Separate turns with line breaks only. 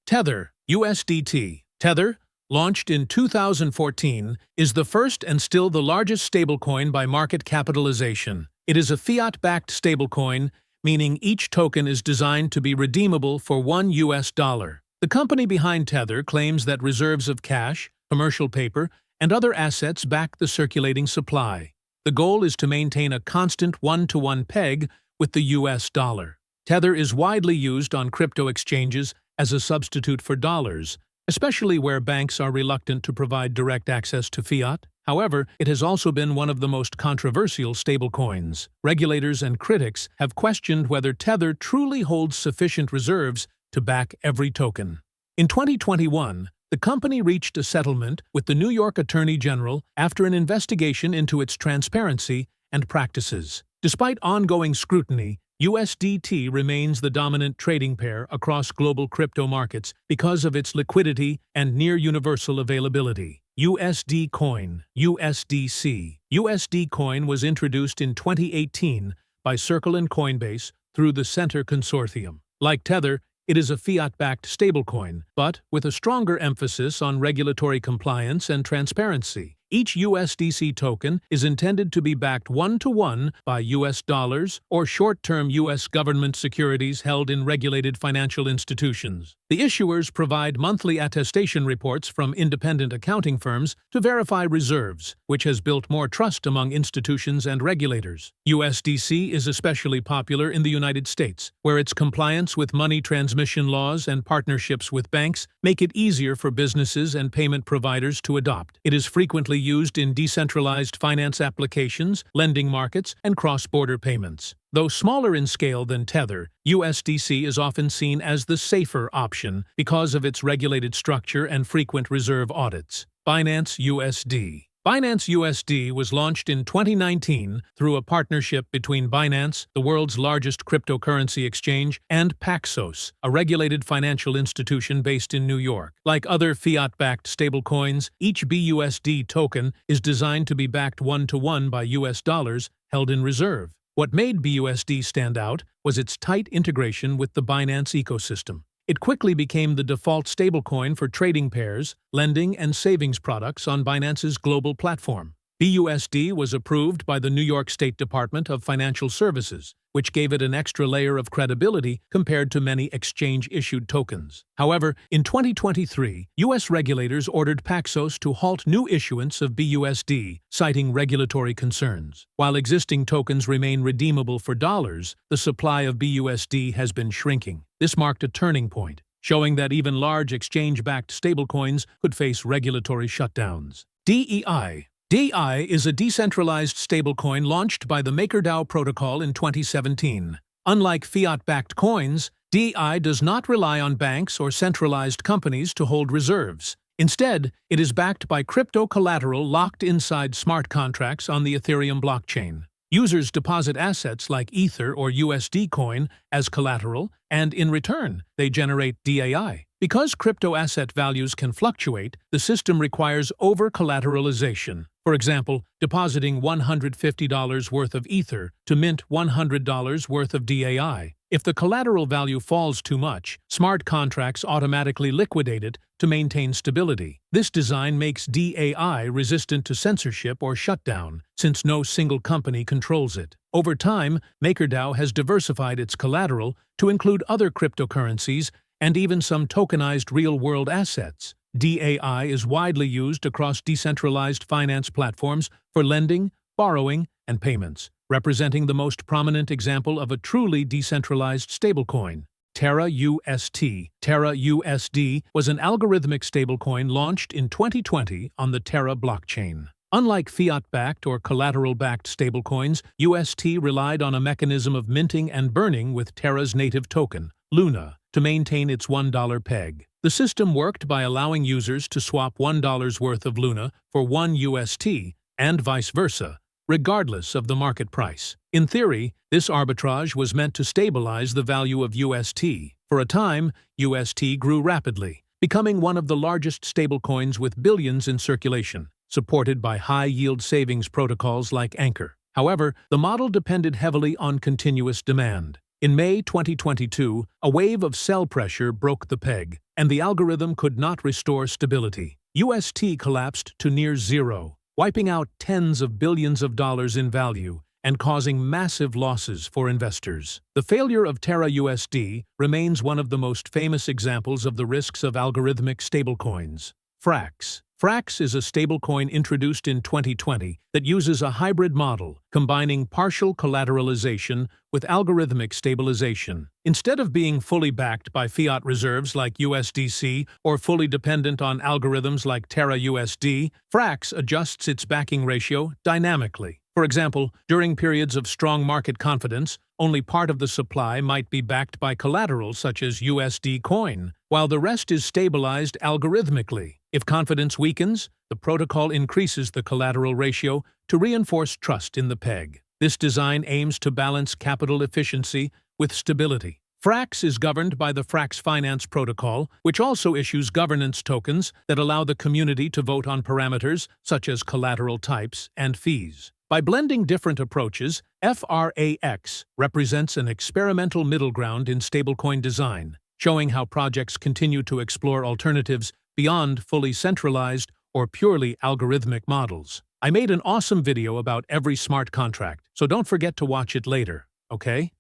Tether, USDT. Tether, launched in 2014, is the first and still the largest stablecoin by market capitalization. It is a fiat-backed stablecoin, meaning each token is designed to be redeemable for $1. The company behind Tether claims that reserves of cash, commercial paper, and other assets back the circulating supply. The goal is to maintain a constant one-to-one peg with the US dollar. Tether is widely used on crypto exchanges as a substitute for dollars, especially where banks are reluctant to provide direct access to fiat. However, it has also been one of the most controversial stablecoins. Regulators and critics have questioned whether Tether truly holds sufficient reserves to back every token. In 2021, the company reached a settlement with the New York Attorney General after an investigation into its transparency and practices. Despite ongoing scrutiny, USDT remains the dominant trading pair across global crypto markets because of its liquidity and near-universal availability. USD Coin, USDC. USD Coin was introduced in 2018 by Circle and Coinbase through the Center Consortium. Like Tether, it is a fiat-backed stablecoin, but with a stronger emphasis on regulatory compliance and transparency. Each USDC token is intended to be backed one-to-one by US dollars or short-term US government securities held in regulated financial institutions. The issuers provide monthly attestation reports from independent accounting firms to verify reserves, which has built more trust among institutions and regulators. USDC is especially popular in the United States, where its compliance with money transmission laws and partnerships with banks make it easier for businesses and payment providers to adopt. It is frequently used in decentralized finance applications, lending markets, and cross-border payments. Though smaller in scale than Tether, USDC is often seen as the safer option because of its regulated structure and frequent reserve audits. Binance USD. Binance USD was launched in 2019 through a partnership between Binance, the world's largest cryptocurrency exchange, and Paxos, a regulated financial institution based in New York. Like other fiat-backed stablecoins, each BUSD token is designed to be backed one-to-one by US dollars held in reserve. What made BUSD stand out was its tight integration with the Binance ecosystem. It quickly became the default stablecoin for trading pairs, lending, and savings products on Binance's global platform. BUSD was approved by the New York State Department of Financial Services, which gave it an extra layer of credibility compared to many exchange-issued tokens. However, in 2023, U.S. regulators ordered Paxos to halt new issuance of BUSD, citing regulatory concerns. While existing tokens remain redeemable for dollars, the supply of BUSD has been shrinking. This marked a turning point, showing that even large exchange-backed stablecoins could face regulatory shutdowns. DEI. DEI is a decentralized stablecoin launched by the MakerDAO protocol in 2017. Unlike fiat-backed coins, DEI does not rely on banks or centralized companies to hold reserves. Instead, it is backed by crypto collateral locked inside smart contracts on the Ethereum blockchain. Users deposit assets like Ether or USD coin as collateral, and in return, they generate DAI. Because crypto asset values can fluctuate, the system requires over-collateralization. For example, depositing $150 worth of Ether to mint $100 worth of DAI. If the collateral value falls too much, smart contracts automatically liquidate it to maintain stability. This design makes DAI resistant to censorship or shutdown, since no single company controls it. Over time, MakerDAO has diversified its collateral to include other cryptocurrencies and even some tokenized real-world assets. DAI is widely used across decentralized finance platforms for lending, borrowing, and payments, representing the most prominent example of a truly decentralized stablecoin. TerraUSD. TerraUSD was an algorithmic stablecoin launched in 2020 on the Terra blockchain. Unlike fiat-backed or collateral-backed stablecoins, UST relied on a mechanism of minting and burning with Terra's native token, Luna, to maintain its $1 peg. The system worked by allowing users to swap $1 worth of Luna for $1 UST and vice versa, regardless of the market price. In theory, this arbitrage was meant to stabilize the value of UST. For a time, UST grew rapidly, becoming one of the largest stablecoins with billions in circulation, supported by high-yield savings protocols like Anchor. However, the model depended heavily on continuous demand. In May 2022, a wave of sell pressure broke the peg, and the algorithm could not restore stability. UST collapsed to near zero, wiping out tens of billions of dollars in value and causing massive losses for investors. The failure of TerraUSD remains one of the most famous examples of the risks of algorithmic stablecoins. FRAX. FRAX is a stablecoin introduced in 2020 that uses a hybrid model, combining partial collateralization with algorithmic stabilization. Instead of being fully backed by fiat reserves like USDC or fully dependent on algorithms like TerraUSD, FRAX adjusts its backing ratio dynamically. For example, during periods of strong market confidence, only part of the supply might be backed by collateral such as USD coin, while the rest is stabilized algorithmically. If confidence weakens, the protocol increases the collateral ratio to reinforce trust in the peg. This design aims to balance capital efficiency with stability. FRAX is governed by the FRAX Finance Protocol, which also issues governance tokens that allow the community to vote on parameters such as collateral types and fees. By blending different approaches, FRAX represents an experimental middle ground in stablecoin design, showing how projects continue to explore alternatives beyond fully centralized or purely algorithmic models. I made an awesome video about every smart contract, so don't forget to watch it later, okay?